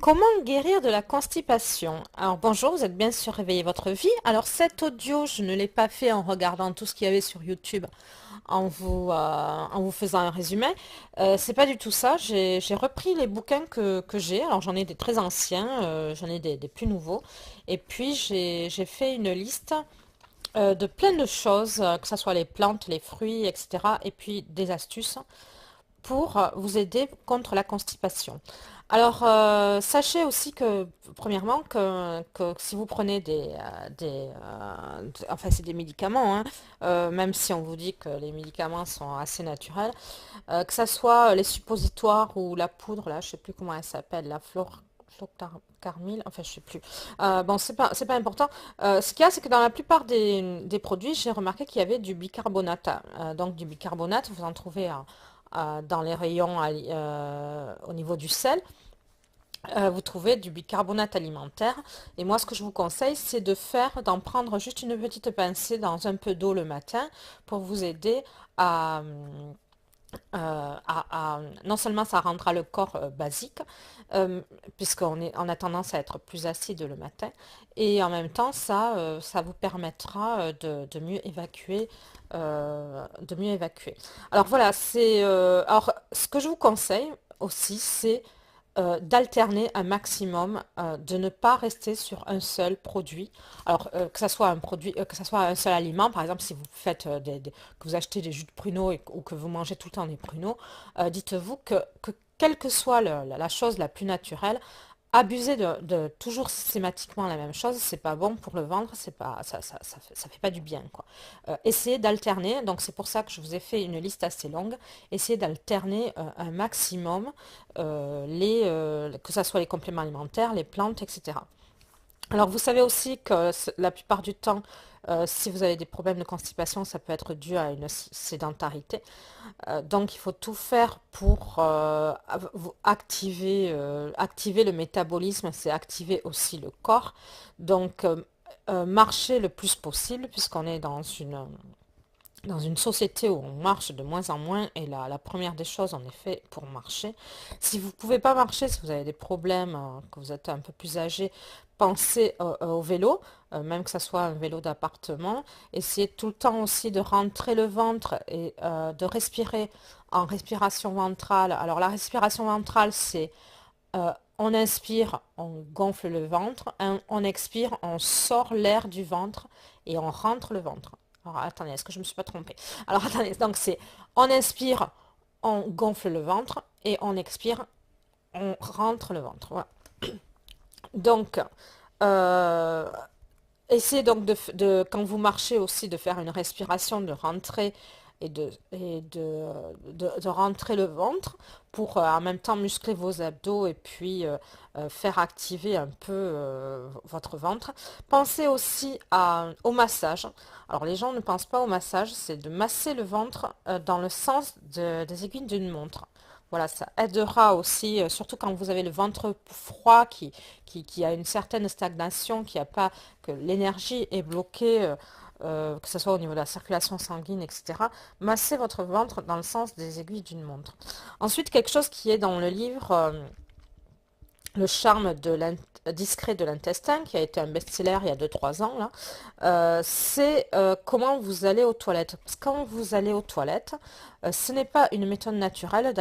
Comment guérir de la constipation? Alors bonjour, vous êtes bien sur Réveiller votre vie. Alors cet audio, je ne l'ai pas fait en regardant tout ce qu'il y avait sur YouTube en vous faisant un résumé. C'est pas du tout ça. J'ai repris les bouquins que j'ai. Alors j'en ai des très anciens, j'en ai des plus nouveaux. Et puis j'ai fait une liste de plein de choses, que ce soit les plantes, les fruits, etc. Et puis des astuces pour vous aider contre la constipation. Alors, sachez aussi que, premièrement, que si vous prenez enfin, c'est des médicaments, hein, même si on vous dit que les médicaments sont assez naturels, que ça soit les suppositoires ou la poudre, là, je sais plus comment elle s'appelle, la Carmil, enfin je sais plus. Bon, c'est pas important. Ce qu'il y a, c'est que dans la plupart des produits, j'ai remarqué qu'il y avait du bicarbonate. Donc du bicarbonate, vous en trouvez dans les rayons au niveau du sel. Vous trouvez du bicarbonate alimentaire. Et moi, ce que je vous conseille, c'est d'en prendre juste une petite pincée dans un peu d'eau le matin pour vous aider à, non seulement ça rendra le corps basique, on a tendance à être plus acide le matin, et en même temps, ça vous permettra de mieux évacuer, de mieux évacuer. Alors voilà, alors ce que je vous conseille aussi, c'est d'alterner un maximum, de ne pas rester sur un seul produit. Alors que ça soit un produit, que ça soit un seul aliment, par exemple si vous faites que vous achetez des jus de pruneaux ou que vous mangez tout le temps des pruneaux, dites-vous que quelle que soit la chose la plus naturelle, abuser de toujours systématiquement la même chose, c'est pas bon pour le ventre, c'est pas, ça fait pas du bien, quoi. Essayez d'alterner, donc c'est pour ça que je vous ai fait une liste assez longue. Essayez d'alterner un maximum, que ce soit les compléments alimentaires, les plantes, etc. Alors, vous savez aussi que la plupart du temps, si vous avez des problèmes de constipation, ça peut être dû à une sédentarité. Donc, il faut tout faire pour activer le métabolisme, c'est activer aussi le corps. Donc, marcher le plus possible, puisqu'on est dans une société où on marche de moins en moins, et la première des choses, en effet, pour marcher. Si vous ne pouvez pas marcher, si vous avez des problèmes, que vous êtes un peu plus âgé, pensez au vélo, même que ce soit un vélo d'appartement. Essayez tout le temps aussi de rentrer le ventre et de respirer en respiration ventrale. Alors la respiration ventrale, c'est on inspire, on gonfle le ventre, on expire, on sort l'air du ventre et on rentre le ventre. Alors attendez, est-ce que je ne me suis pas trompée? Alors attendez, donc c'est on inspire, on gonfle le ventre et on expire, on rentre le ventre. Voilà. Donc, euh, essayez donc quand vous marchez aussi, de faire une respiration, de rentrer de rentrer le ventre pour en même temps muscler vos abdos et puis faire activer un peu votre ventre. Pensez aussi au massage. Alors les gens ne pensent pas au massage, c'est de masser le ventre dans le sens des aiguilles d'une montre. Voilà, ça aidera aussi, surtout quand vous avez le ventre froid qui a une certaine stagnation, que l'énergie est bloquée, que ce soit au niveau de la circulation sanguine, etc. Massez votre ventre dans le sens des aiguilles d'une montre. Ensuite, quelque chose qui est dans le livre Le charme discret de l'intestin, qui a été un best-seller il y a 2 3 ans, là, c'est comment vous allez aux toilettes. Parce que quand vous allez aux toilettes, ce n'est pas une méthode naturelle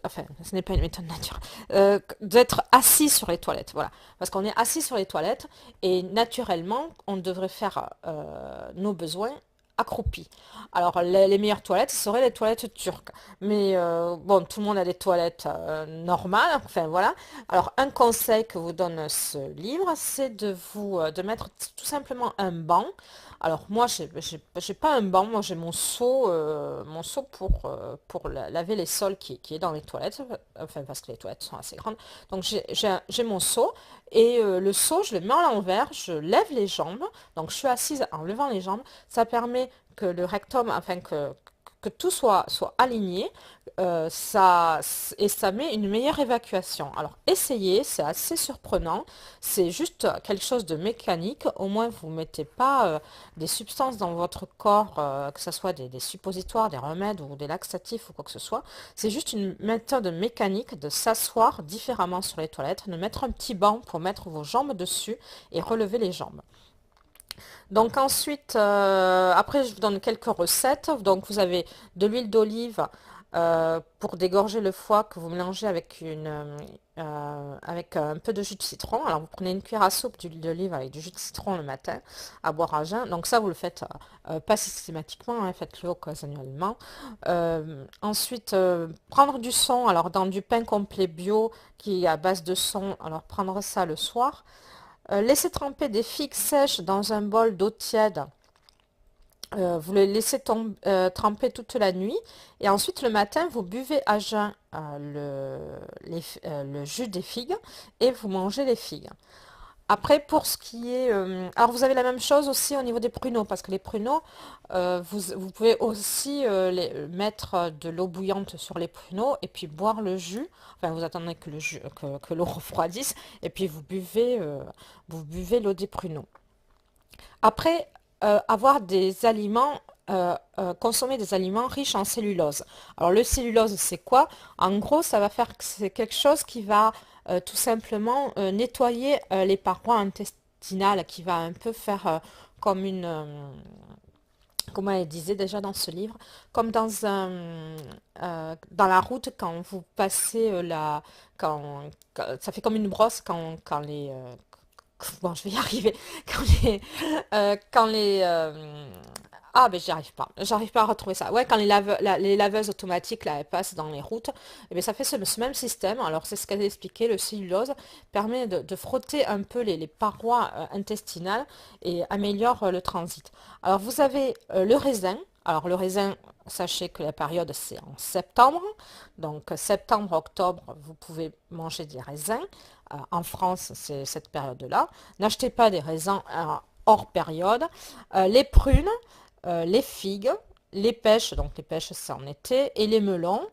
enfin, ce n'est pas une méthode naturelle, d'être assis sur les toilettes, voilà. Parce qu'on est assis sur les toilettes et naturellement, on devrait faire nos besoins accroupis. Alors, les meilleures toilettes seraient les toilettes turques. Mais bon, tout le monde a des toilettes normales, enfin voilà. Alors, un conseil que vous donne ce livre, c'est de mettre tout simplement un banc. Alors, moi, j'ai pas un banc, moi j'ai mon seau pour laver les sols qui est dans les toilettes, enfin parce que les toilettes sont assez grandes. Donc, j'ai mon seau, et le seau, je le mets à l'envers, je lève les jambes, donc je suis assise en levant les jambes. Ça permet que le rectum, enfin que tout soit aligné, et ça met une meilleure évacuation. Alors essayez, c'est assez surprenant, c'est juste quelque chose de mécanique, au moins vous ne mettez pas des substances dans votre corps, que ce soit des suppositoires, des remèdes ou des laxatifs ou quoi que ce soit. C'est juste une méthode mécanique de s'asseoir différemment sur les toilettes, de mettre un petit banc pour mettre vos jambes dessus et relever les jambes. Donc ensuite, après je vous donne quelques recettes. Donc vous avez de l'huile d'olive pour dégorger le foie que vous mélangez avec un peu de jus de citron. Alors vous prenez une cuillère à soupe d'huile d'olive avec du jus de citron le matin à boire à jeun. Donc ça vous le faites pas systématiquement, hein, faites-le occasionnellement. Ensuite, prendre du son, alors dans du pain complet bio qui est à base de son, alors prendre ça le soir. Laissez tremper des figues sèches dans un bol d'eau tiède. Vous les laissez tremper toute la nuit et ensuite le matin vous buvez à jeun le jus des figues et vous mangez les figues. Après, pour ce qui est... alors, vous avez la même chose aussi au niveau des pruneaux, parce que les pruneaux, vous pouvez aussi mettre de l'eau bouillante sur les pruneaux et puis boire le jus. Enfin, vous attendez que que l'eau refroidisse et puis vous buvez l'eau des pruneaux. Après, avoir des aliments, consommer des aliments riches en cellulose. Alors le cellulose, c'est quoi? En gros, ça va faire que c'est quelque chose qui va tout simplement nettoyer les parois intestinales, qui va un peu faire comme comment elle disait déjà dans ce livre, comme dans la route quand vous passez ça fait comme une brosse quand bon, je vais y arriver. Quand les, quand les, ah, ben j'arrive pas à retrouver ça. Ouais, quand les laveuses automatiques là, elles passent dans les routes, et bien, ça fait ce même système. Alors c'est ce qu'elle expliquait, le cellulose permet de frotter un peu les parois intestinales et améliore le transit. Alors vous avez le raisin. Alors le raisin, sachez que la période c'est en septembre. Donc septembre, octobre, vous pouvez manger des raisins. En France, c'est cette période-là. N'achetez pas des raisins hors période. Les prunes, les figues, les pêches, donc les pêches c'est en été, et les melons.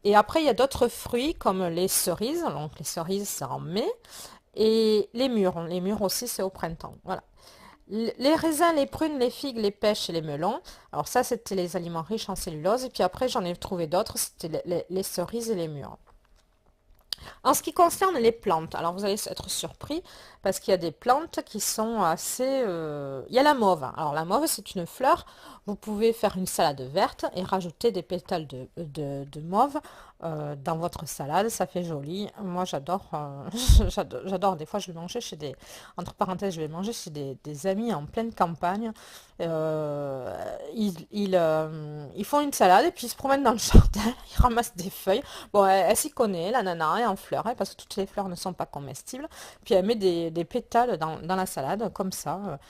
Et après, il y a d'autres fruits comme les cerises, donc les cerises c'est en mai, et les mûres aussi c'est au printemps. Voilà. Les raisins, les prunes, les figues, les pêches et les melons. Alors ça, c'était les aliments riches en cellulose. Et puis après, j'en ai trouvé d'autres, c'était les cerises et les mûres. En ce qui concerne les plantes, alors vous allez être surpris parce qu'il y a des plantes qui sont assez... Il y a la mauve. Alors la mauve, c'est une fleur. Vous pouvez faire une salade verte et rajouter des pétales de mauve dans votre salade. Ça fait joli. Moi, j'adore. J'adore. Des fois, je vais manger chez des... Entre parenthèses, je vais manger chez des amis en pleine campagne. Ils font une salade et puis ils se promènent dans le jardin. Ils ramassent des feuilles. Bon, elle s'y connaît, la nana, elle est en fleurs, hein, parce que toutes les fleurs ne sont pas comestibles. Puis elle met des pétales dans la salade, comme ça,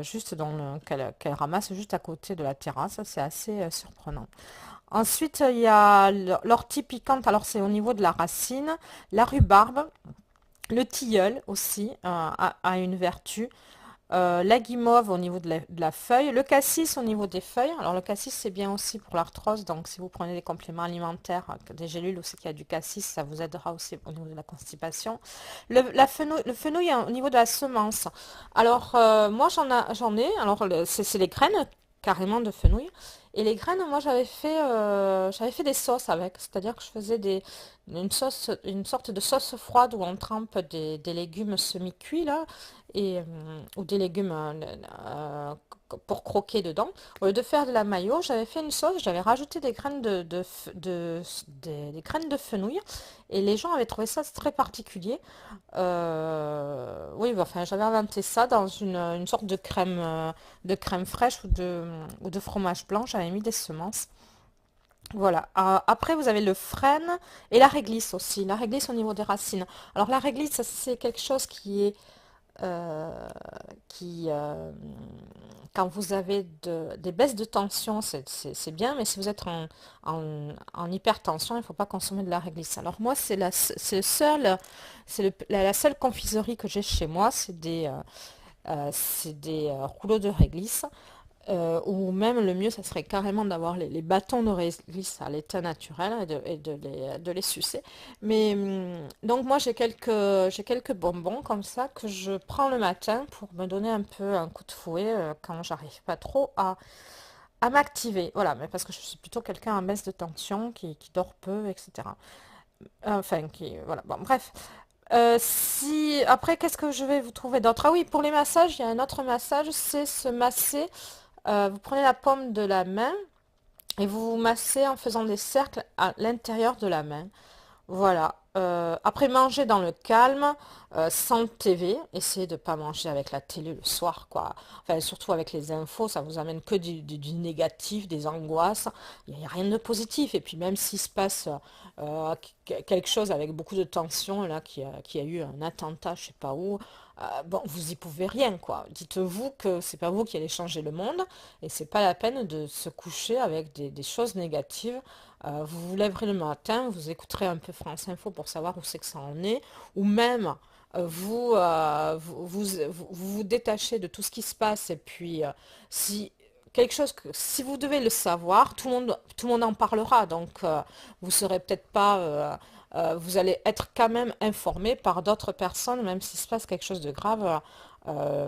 juste qu'elle ramasse juste à côté de la terrasse. C'est assez surprenant. Ensuite, il y a l'ortie piquante, alors c'est au niveau de la racine, la rhubarbe, le tilleul aussi a une vertu. La guimauve au niveau de la feuille, le cassis au niveau des feuilles. Alors le cassis c'est bien aussi pour l'arthrose, donc si vous prenez des compléments alimentaires, des gélules aussi qu'il y a du cassis, ça vous aidera aussi au niveau de la constipation. Le fenouil au niveau de la semence. Alors moi j'en ai, alors c'est les graines carrément de fenouil. Et les graines, moi j'avais fait des sauces avec, c'est-à-dire que je faisais une sorte de sauce froide où on trempe des légumes semi-cuits là, ou des légumes pour croquer dedans. Au lieu de faire de la mayo, j'avais fait une sauce, j'avais rajouté des graines des graines de fenouil et les gens avaient trouvé ça très particulier. Oui, bah, enfin, j'avais inventé ça dans une sorte de crème fraîche ou de fromage blanc. J'avais mis des semences. Voilà. Après, vous avez le frêne et la réglisse aussi. La réglisse au niveau des racines. Alors, la réglisse, ça, c'est quelque chose qui est euh, qui, quand vous avez des baisses de tension, c'est bien, mais si vous êtes en hypertension, il ne faut pas consommer de la réglisse. Alors moi, la seule confiserie que j'ai chez moi, c'est des rouleaux de réglisse. Ou même le mieux, ça serait carrément d'avoir les bâtons de réglisse à l'état naturel de les sucer. Mais donc moi j'ai quelques bonbons comme ça que je prends le matin pour me donner un peu un coup de fouet quand j'arrive pas trop à m'activer. Voilà, mais parce que je suis plutôt quelqu'un en baisse de tension qui dort peu, etc. Enfin, voilà, bon, bref. Si après, qu'est-ce que je vais vous trouver d'autre? Ah oui, pour les massages, il y a un autre massage, c'est se masser. Vous prenez la paume de la main et vous vous massez en faisant des cercles à l'intérieur de la main. Voilà. Après, manger dans le calme, sans TV. Essayez de ne pas manger avec la télé le soir, quoi. Enfin, surtout avec les infos, ça vous amène que du négatif, des angoisses. Il n'y a rien de positif. Et puis, même s'il se passe quelque chose avec beaucoup de tension, là, qui a eu un attentat, je sais pas où, bon, vous y pouvez rien, quoi. Dites-vous que c'est pas vous qui allez changer le monde et c'est pas la peine de se coucher avec des choses négatives. Vous vous lèverez le matin, vous écouterez un peu France Info pour savoir où c'est que ça en est, ou même vous détachez de tout ce qui se passe et puis si quelque chose que si vous devez le savoir, tout le monde en parlera, donc vous serez peut-être pas vous allez être quand même informé par d'autres personnes, même s'il se passe quelque chose de grave.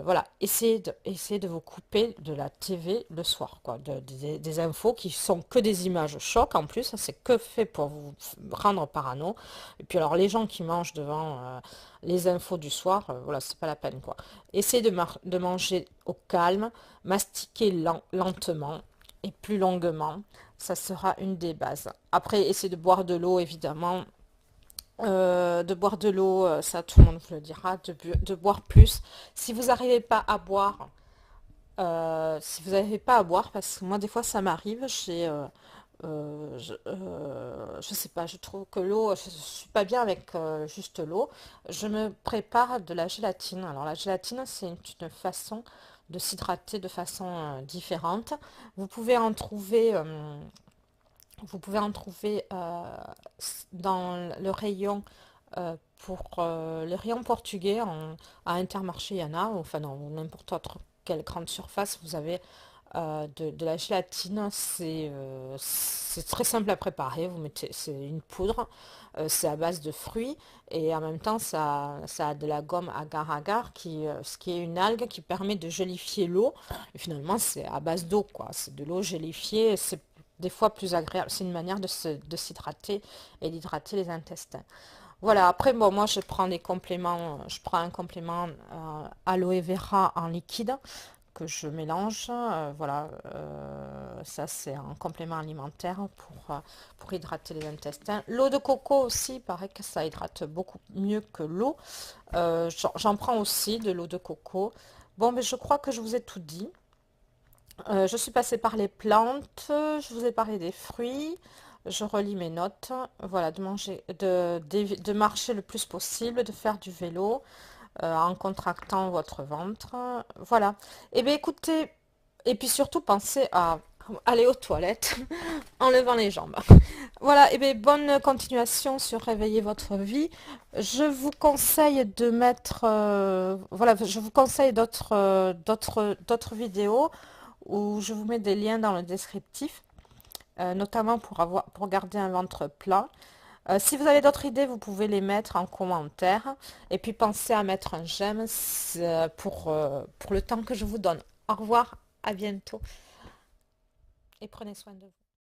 Voilà, essayez de vous couper de la TV le soir, quoi, des infos qui sont que des images chocs en plus, ça, c'est que fait pour vous rendre parano. Et puis alors les gens qui mangent devant les infos du soir, voilà, c'est pas la peine, quoi. Essayez de manger au calme, mastiquer lentement et plus longuement, ça sera une des bases. Après, essayez de boire de l'eau, évidemment. De boire de l'eau, ça tout le monde vous le dira, de boire plus. Si vous n'arrivez pas à boire, si vous n'arrivez pas à boire, parce que moi des fois ça m'arrive, je sais pas, je trouve que l'eau, je suis pas bien avec juste l'eau. Je me prépare de la gélatine. Alors la gélatine, c'est une façon de s'hydrater de façon différente. Vous pouvez en trouver, vous pouvez en trouver dans le rayon pour le rayon portugais à Intermarché, il y en a, enfin dans n'importe quelle grande surface, vous avez de la gélatine. C'est très simple à préparer. Vous mettez, c'est une poudre, c'est à base de fruits et en même temps ça a de la gomme agar-agar ce qui est une algue qui permet de gélifier l'eau. Et finalement c'est à base d'eau, quoi. C'est de l'eau gélifiée. C'est des fois plus agréable. C'est une manière de s'hydrater et d'hydrater les intestins. Voilà, après, bon, moi je prends des compléments, je prends un complément aloe vera en liquide que je mélange. Voilà, ça c'est un complément alimentaire pour hydrater les intestins. L'eau de coco aussi, il paraît que ça hydrate beaucoup mieux que l'eau. J'en prends aussi de l'eau de coco. Bon, mais je crois que je vous ai tout dit. Je suis passée par les plantes, je vous ai parlé des fruits, je relis mes notes. Voilà, de manger, de marcher le plus possible, de faire du vélo en contractant votre ventre. Voilà. Et bien écoutez, et puis surtout pensez à aller aux toilettes en levant les jambes. Voilà, et bien bonne continuation sur réveiller votre vie. Je vous conseille de mettre, voilà, je vous conseille d'autres vidéos où je vous mets des liens dans le descriptif, notamment pour garder un ventre plat. Si vous avez d'autres idées, vous pouvez les mettre en commentaire. Et puis pensez à mettre un j'aime pour le temps que je vous donne. Au revoir, à bientôt et prenez soin de vous.